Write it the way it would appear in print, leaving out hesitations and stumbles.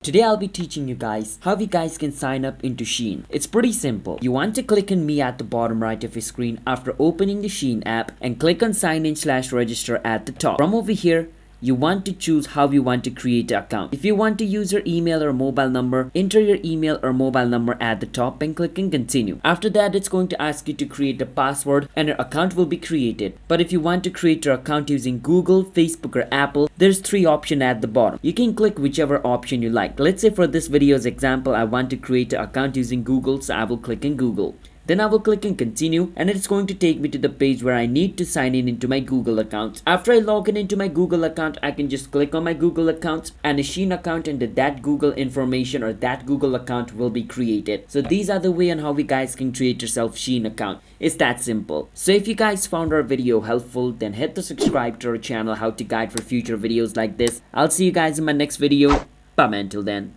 Today I'll be teaching you guys how you guys can sign up into Shein. It's pretty simple. You want to click on me at the bottom right of your screen after opening the Shein app and click on sign in/register at the top. From over here, you want to choose how you want to create an account. If you want to use your email or mobile number, enter your email or mobile number at the top and click on continue. After that, it's going to ask you to create a password and your account will be created. But if you want to create your account using Google, Facebook or Apple, there's 3 options at the bottom. You can click whichever option you like. Let's say for this video's example, I want to create an account using Google, so I will click on Google. Then I will click on continue and it's going to take me to the page where I need to sign in into my Google account. After I log in into my Google account, I can just click on my Google account and a Shein account, and that Google information or that Google account will be created. So these are the way on how you guys can create yourself Shein account. It's that simple. So if you guys found our video helpful, then hit the subscribe to our channel, how to guide for future videos like this. I'll see you guys in my next video. Bye until then.